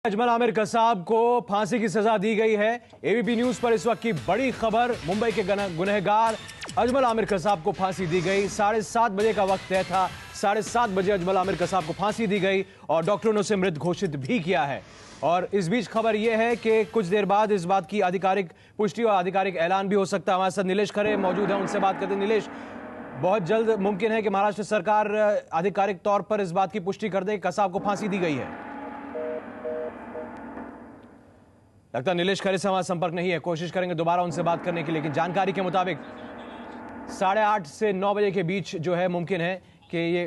अजमल आमिर कसाब को फांसी की सजा दी गई है। एबीपी न्यूज पर इस वक्त की बड़ी खबर, मुंबई के गुनहगार अजमल आमिर कसाब को फांसी दी गई। 7:30 बजे का वक्त तय था। 7:30 बजे अजमल आमिर कसाब को फांसी दी गई और डॉक्टरों ने उसे मृत घोषित भी किया है। और इस बीच खबर यह है कि कुछ देर बाद इस बात की आधिकारिक पुष्टि और आधिकारिक ऐलान भी हो सकता है। हमारे साथ नीलेश खरे मौजूद है, उनसे बात करते हैं। नीलेश, बहुत जल्द मुमकिन है कि महाराष्ट्र सरकार आधिकारिक तौर पर इस बात की पुष्टि कर दे कि कसाब को फांसी दी गई है। लगता है नीलेश खरे से हमारा संपर्क नहीं है, कोशिश करेंगे दोबारा उनसे बात करने की। लेकिन जानकारी के मुताबिक 8:30 से 9 बजे के बीच जो है मुमकिन है कि ये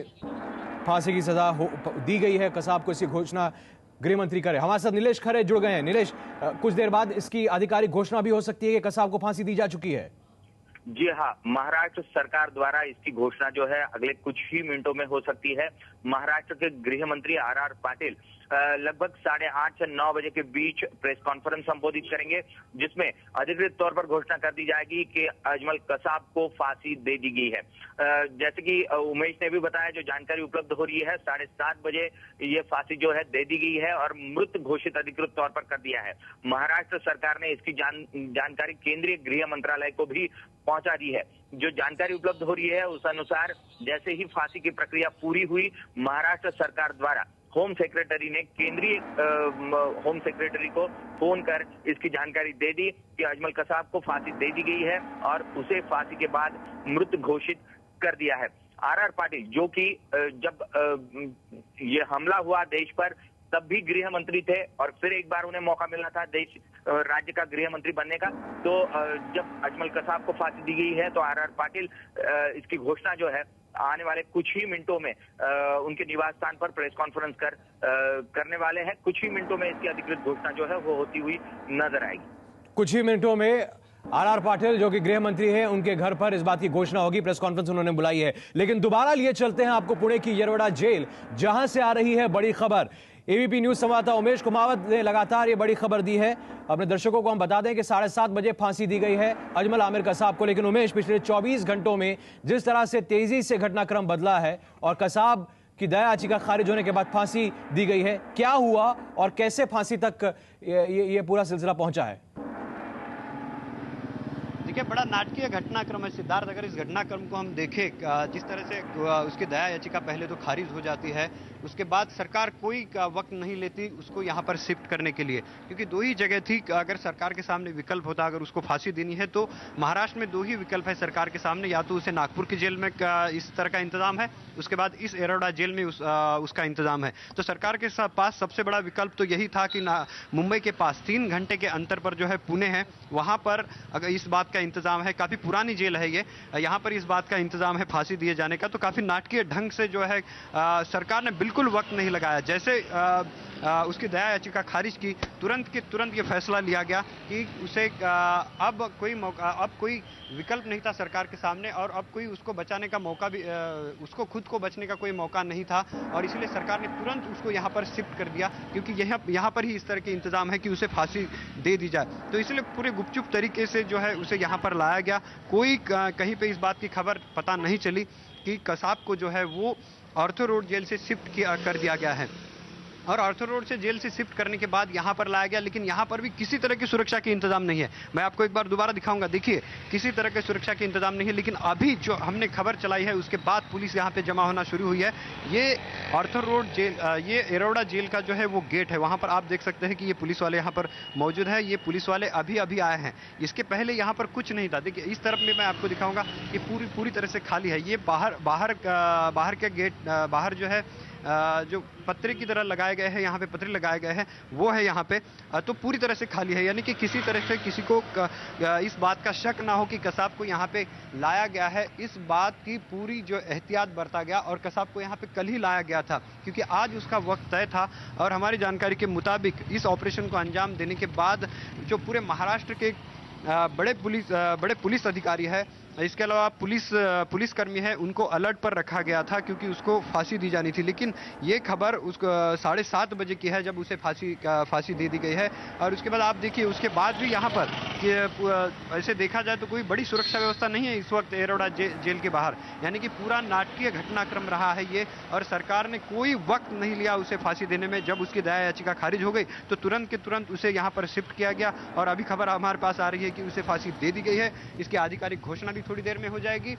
फांसी की सजा दी गई है कसाब को, इसकी घोषणा गृह मंत्री करे। हमारे साथ नीलेश खरे जुड़ गए हैं। नीलेश, कुछ देर बाद इसकी आधिकारिक घोषणा भी हो सकती है कि कसाब को फांसी दी जा चुकी है। जी हाँ, महाराष्ट्र सरकार द्वारा इसकी घोषणा जो है अगले कुछ ही मिनटों में हो सकती है। महाराष्ट्र के गृह मंत्री आर पाटिल लगभग 8:30 से 9 बजे के बीच प्रेस कॉन्फ्रेंस संबोधित करेंगे, जिसमें अधिकृत तौर पर घोषणा कर दी जाएगी कि अजमल कसाब को फांसी दे दी गई है। जैसे कि उमेश ने भी बताया, जो जानकारी उपलब्ध हो रही है 7:30 बजे ये फांसी जो है दे दी गई है और मृत घोषित अधिकृत तौर पर कर दिया है। महाराष्ट्र सरकार ने इसकी जानकारी केंद्रीय गृह मंत्रालय को भी पहुंचा दी है। जो जानकारी उपलब्ध हो रही है उस अनुसार जैसे ही फांसी की प्रक्रिया पूरी हुई, महाराष्ट्र सरकार द्वारा होम सेक्रेटरी ने केंद्रीय होम सेक्रेटरी को फोन कर इसकी जानकारी दे दी कि अजमल कसाब को फांसी दे दी गई है और उसे फांसी के बाद मृत घोषित कर दिया है। आर पाटिल, जो कि जब ये हमला हुआ देश पर तब भी गृह मंत्री थे और फिर एक बार उन्हें मौका मिलना था देश राज्य का गृह मंत्री बनने का, तो जब अजमल कसाब को फांसी दी गई है तो आर पाटिल इसकी घोषणा जो है आने वाले कुछ ही मिनटों में उनके निवास स्थान पर प्रेस कॉन्फ्रेंस करने वाले हैं। कुछ ही मिनटों में इसकी अधिकृत घोषणा जो है वो होती हुई नजर आएगी। कुछ ही मिनटों में आर पाटिल जो कि गृह मंत्री हैं, उनके घर पर इस बात की घोषणा होगी। प्रेस कॉन्फ्रेंस उन्होंने बुलाई है। लेकिन दोबारा लिए चलते हैं आपको पुणे की येरवडा जेल, जहां से आ रही है बड़ी खबर। एबीपी न्यूज संवाददाता उमेश कुमावत ने लगातार ये बड़ी खबर दी है। अपने दर्शकों को हम बता दें कि 7:30 बजे फांसी दी गई है अजमल आमिर कसाब को। लेकिन उमेश, पिछले 24 घंटों में जिस तरह से तेजी से घटनाक्रम बदला है और कसाब की दया याचिका खारिज होने के बाद फांसी दी गई है, क्या हुआ और कैसे फांसी तक ये पूरा सिलसिला पहुंचा है? देखिए, बड़ा नाटकीय घटनाक्रम है सिद्धार्थ। अगर इस घटनाक्रम को हम देखें, जिस तरह से उसकी दया याचिका पहले तो खारिज हो जाती है, उसके बाद सरकार कोई वक्त नहीं लेती उसको यहाँ पर शिफ्ट करने के लिए, क्योंकि दो ही जगह थी। अगर सरकार के सामने विकल्प होता, अगर उसको फांसी देनी है तो महाराष्ट्र में दो ही विकल्प है सरकार के सामने। या तो उसे नागपुर की जेल में इस तरह का इंतजाम है, उसके बाद इस येरवडा जेल में उसका इंतजाम है। तो सरकार के पास सबसे बड़ा विकल्प तो यही था कि मुंबई के पास 3 घंटे के अंतर पर जो है पुणे है, वहां पर अगर इस बात का इंतजाम है। काफी पुरानी जेल है ये, यहाँ पर इस बात का इंतजाम है फांसी दिए जाने का। तो काफी नाटकीय ढंग से जो है सरकार ने बिल्कुल वक्त नहीं लगाया। जैसे उसकी दया याचिका खारिज की, तुरंत ये फैसला लिया गया कि उसे अब कोई विकल्प नहीं था सरकार के सामने और अब कोई उसको बचाने का मौका भी, उसको खुद को बचने का कोई मौका नहीं था। और इसलिए सरकार ने तुरंत उसको यहाँ पर शिफ्ट कर दिया, क्योंकि यहाँ पर ही इस तरह के इंतजाम है कि उसे फांसी दे दी जाए। तो इसलिए पूरे गुपचुप तरीके से जो है उसे यहाँ पर लाया गया। कोई कहीं पे इस बात की खबर पता नहीं चली कि कसाब को जो है वो आर्थर रोड जेल से शिफ्ट कर दिया गया है। और आर्थर रोड से जेल से शिफ्ट करने के बाद यहाँ पर लाया गया, लेकिन यहाँ पर भी किसी तरह की सुरक्षा के इंतजाम नहीं है। मैं आपको एक बार दोबारा दिखाऊंगा, देखिए किसी तरह के सुरक्षा के इंतजाम नहीं है। लेकिन अभी जो हमने खबर चलाई है उसके बाद पुलिस यहाँ पे जमा होना शुरू हुई है। ये आर्थर रोड जेल, ये येरवडा जेल का जो है वो गेट है, वहाँ पर आप देख सकते हैं कि ये पुलिस वाले यहाँ पर मौजूद है। ये पुलिस वाले अभी आए हैं, इसके पहले यहाँ पर कुछ नहीं था। देखिए इस तरफ में मैं आपको दिखाऊंगा कि पूरी तरह से खाली है। ये बाहर के गेट, बाहर जो है जो पत्रे की तरह लगाए गए हैं, यहाँ पे पत्रे लगाए गए हैं, वो है यहाँ पे। तो पूरी तरह से खाली है, यानी कि किसी तरह से किसी को इस बात का शक ना हो कि कसाब को यहाँ पे लाया गया है। इस बात की पूरी जो एहतियात बरता गया और कसाब को यहाँ पे कल ही लाया गया था, क्योंकि आज उसका वक्त तय था। और हमारी जानकारी के मुताबिक इस ऑपरेशन को अंजाम देने के बाद जो पूरे महाराष्ट्र के बड़े पुलिस अधिकारी है इसके अलावा पुलिसकर्मी है उनको अलर्ट पर रखा गया था क्योंकि उसको फांसी दी जानी थी, लेकिन ये खबर उसको 7:30 बजे की है जब उसे फांसी दे दी गई है। और उसके बाद आप देखिए उसके बाद भी यहाँ पर ऐसे देखा जाए तो कोई बड़ी सुरक्षा व्यवस्था नहीं है इस वक्त येरवड़ा जेल के बाहर, यानी कि पूरा नाटकीय घटनाक्रम रहा है ये। और सरकार ने कोई वक्त नहीं लिया उसे फांसी देने में। जब उसकी दया याचिका खारिज हो गई तो तुरंत के तुरंत उसे यहाँ पर शिफ्ट किया गया और अभी खबर हमारे पास आ रही है कि उसे फांसी दे दी गई है। इसकी आधिकारिक घोषणा भी थोड़ी देर में हो जाएगी।